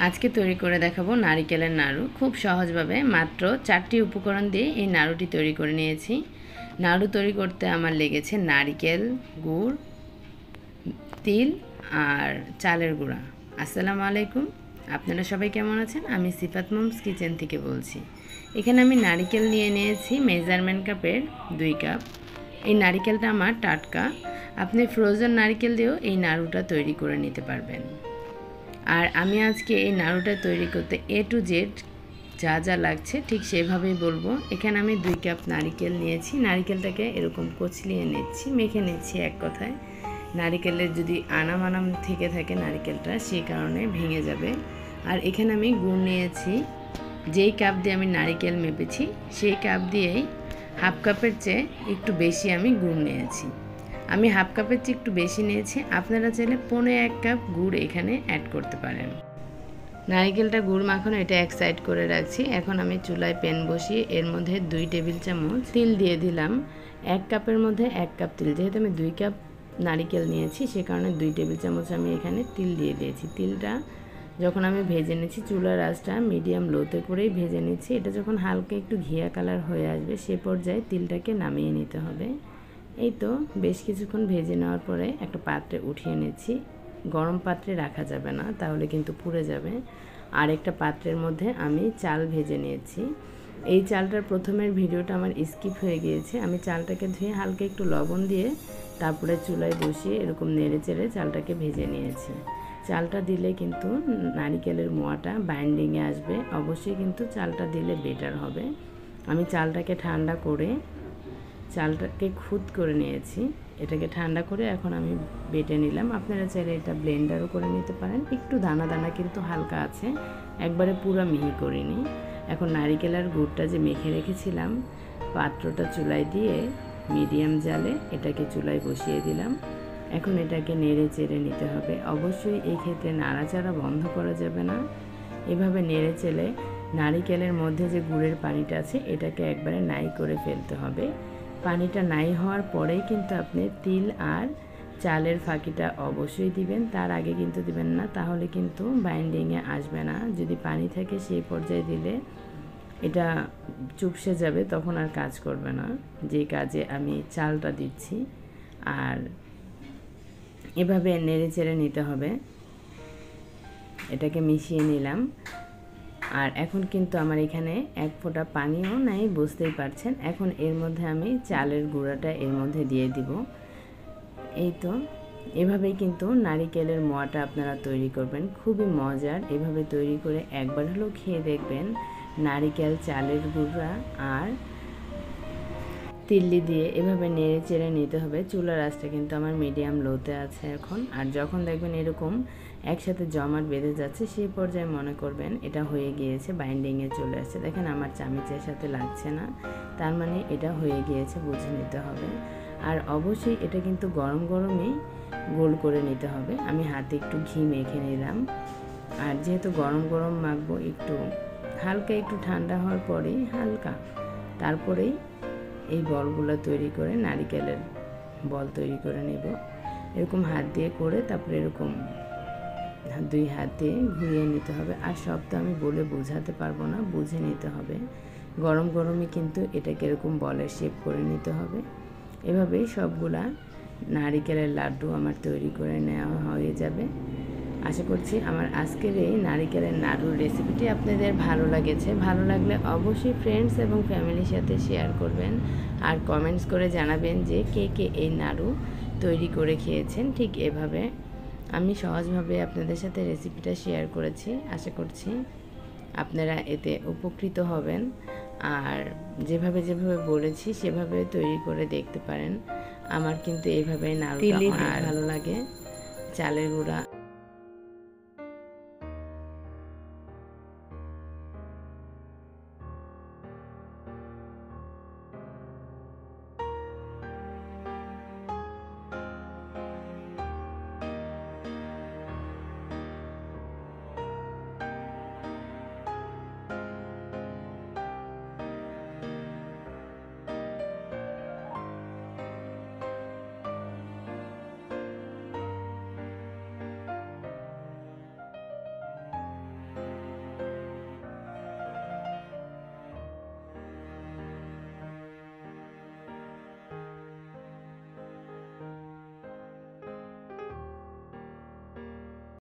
আজকে তৈরি করে দেখাবো নারিকেলের নাড়ু। খুব সহজভাবে মাত্র 4টি উপকরণ দিয়ে এই নাড়ুটি তৈরি করে নিয়েছি। নাড়ু তৈরি করতে আমার লেগেছে নারিকেল, গুড়, তিল আর চালের গুঁড়া। আসসালামু আলাইকুম, আপনারা সবাই কেমন আছেন? আমি সিফাত মমস কিচেন থেকে বলছি। এখানে আমি নারিকেল নিয়ে নিয়েছি মেজারমেন্ট কাপের 2 কাপ। এই নারিকেলটা আমার টাটকা। আপনি ফ্রোজেন নারিকেল দিয়েও এই নাড়ুটা তৈরি করে নিতে পারবেন। আর আমি আজকে এই নাড়ুটা তৈরি করতে A to Z যা যা লাগছে ঠিক সেভাবেই বলবো। এখানে আমি 2 কাপ নারিকেল নিয়েছি। নারিকেলটাকে এরকম কচলিয়ে নিচ্ছি, মেখে নিচ্ছি। এক কথায় নারিকেলের যদি আনাম থেকে থাকে নারিকেলটা, সেই কারণে ভেঙে যাবে। আর এখানে আমি গুড় নিয়েছি। যেই কাপ দিয়ে আমি নারিকেল মেপেছি সেই কাপ দিয়েই হাফ কাপের চেয়ে একটু বেশি আমি গুড় নিয়েছি। আমি হাফ কাপের চেয়ে একটু বেশি নিয়েছি। আপনারা চাইলে 1.25 কাপ গুড় এখানে অ্যাড করতে পারেন। নারিকেলটা গুড় মাখানো, এটা এক সাইড করে রাখছি। এখন আমি চুলায় প্যান বসিয়ে এর মধ্যে 2 টেবিল চামচ তিল দিয়ে দিলাম। 1 কাপের মধ্যে 1 কাপ তিল, যেহেতু আমি 2 কাপ নারিকেল নিয়েছি সে কারণে 2 টেবিল চামচ আমি এখানে তিল দিয়ে দিয়েছি। তিলটা যখন আমি ভেজে নিচ্ছি, চুলার আঁচটা মিডিয়াম লোতে করেই ভেজে নিচ্ছি। এটা যখন হালকা একটু ঘিয়া কালার হয়ে আসবে সে পর্যায়ে তিলটাকে নামিয়ে নিতে হবে। এই তো বেশ কিছুক্ষণ ভেজে নেওয়ার পরে একটা পাত্রে উঠিয়ে নিচ্ছি। গরম পাত্রে রাখা যাবে না, তাহলে কিন্তু পুড়ে যাবে। আর একটা পাত্রের মধ্যে আমি চাল ভেজে নিয়েছি। এই চালটার প্রথমের ভিডিওটা আমার স্কিপ হয়ে গিয়েছে। আমি চালটাকে ধুয়ে হালকা একটু লবণ দিয়ে তারপরে চুলায় বসিয়ে এরকম নেড়ে চেড়ে চালটাকে ভেজে নিয়েছি। চালটা দিলে কিন্তু নারিকেলের মোয়াটা বাইন্ডিংয়ে আসবে। অবশ্যই কিন্তু চালটা দিলে বেটার হবে। আমি চালটাকে ঠান্ডা করে চালটাকে খুদ করে নিয়েছি। এটাকে ঠান্ডা করে এখন আমি বেটে নিলাম। আপনারা চাইলে এটা ব্লেন্ডারও করে নিতে পারেন। একটু দানা দানা কিন্তু হালকা আছে, একবারে পুরো মিহি করিনি। এখন নারিকেল আর গুড়টা যে মেখে রেখেছিলাম, পাত্রটা চুলায় দিয়ে মিডিয়াম জালে এটাকে চুলায় বসিয়ে দিলাম। এখন এটাকে নেড়ে চেড়ে নিতে হবে। অবশ্যই এই ক্ষেত্রে নাড়াচাড়া বন্ধ করা যাবে না। এভাবে নেড়ে চেড়ে নারিকেলের মধ্যে যে গুড়ের পানিটা আছে এটাকে একবারে নাই করে ফেলতে হবে। পানিটা নাই হওয়ার পরেই কিন্তু আপনি তিল আর চালের ফাঁকিটা অবশ্যই দিবেন। তার আগে কিন্তু দিবেন না, তাহলে কিন্তু বাইন্ডিংয়ে আসবে না। যদি পানি থাকে সেই পর্যায়ে দিলে এটা চুপসে যাবে, তখন আর কাজ করবে না, যে কাজে আমি চালটা দিচ্ছি। আর এভাবে নেড়ে চেড়ে নিতে হবে। এটাকে মিশিয়ে নিলাম। আর এখন কিন্তু আমার এখানে 1 ফোঁটা পানিও নাই, বুঝতেই পারছেন। এখন এর মধ্যে আমি চালের গুঁড়াটা এর মধ্যে দিয়ে দিব। এই তো এভাবেই কিন্তু নারিকেলের মোয়াটা আপনারা তৈরি করবেন। খুবই মজার। এভাবে তৈরি করে একবার হলেও খেয়ে দেখবেন। নারিকেল, চালের গুঁড়া আর তিল্লি দিয়ে এভাবে নেড়ে চেড়ে নিতে হবে। চুলার আঁচটা কিন্তু আমার মিডিয়াম লোতে আছে এখন। আর যখন দেখবেন এরকম একসাথে জমাট বেঁধে যাচ্ছে সেই পর্যায়ে মনে করবেন এটা হয়ে গিয়েছে, বাইন্ডিংয়ে চলে আসছে। দেখেন আমার চামচের সাথে লাগছে না, তার মানে এটা হয়ে গিয়েছে, বুঝে নিতে হবে। আর অবশ্যই এটা কিন্তু গরম গরমেই গোল করে নিতে হবে। আমি হাতে একটু ঘি মেখে নিলাম। আর যেহেতু গরম গরম মাখবো, একটু হালকা একটু ঠান্ডা হওয়ার পরেই তারপরেই এই বলগুলো তৈরি করে নারিকেলের বল তৈরি করে নেব। এরকম হাত দিয়ে করে তারপরে এরকম 2 হাত দিয়ে ঘুরিয়ে নিতে হবে। আর সব তো আমি বলে বোঝাতে পারবো না, বুঝে নিতে হবে। গরম গরমই কিন্তু এটাকে এরকম বলের শেপ করে নিতে হবে। এভাবেই সবগুলা নারিকেলের লাড্ডু আমার তৈরি করে নেওয়া হয়ে যাবে। আশা করছি আমার আজকের এই নারিকেলের নাড়ুর রেসিপিটি আপনাদের ভালো লেগেছে। ভালো লাগলে অবশ্যই ফ্রেন্ডস এবং ফ্যামিলির সাথে শেয়ার করবেন। আর কমেন্টস করে জানাবেন যে কে কে এই নাড়ু তৈরি করে খেয়েছেন। ঠিক এভাবে আমি সহজভাবে আপনাদের সাথে রেসিপিটা শেয়ার করেছি। আশা করছি আপনারা এতে উপকৃত হবেন। আর যেভাবে বলেছি সেভাবে তৈরি করে দেখতে পারেন। আমার কিন্তু এইভাবে নাড়ুটা ভালো লাগে। চালের গুঁড়া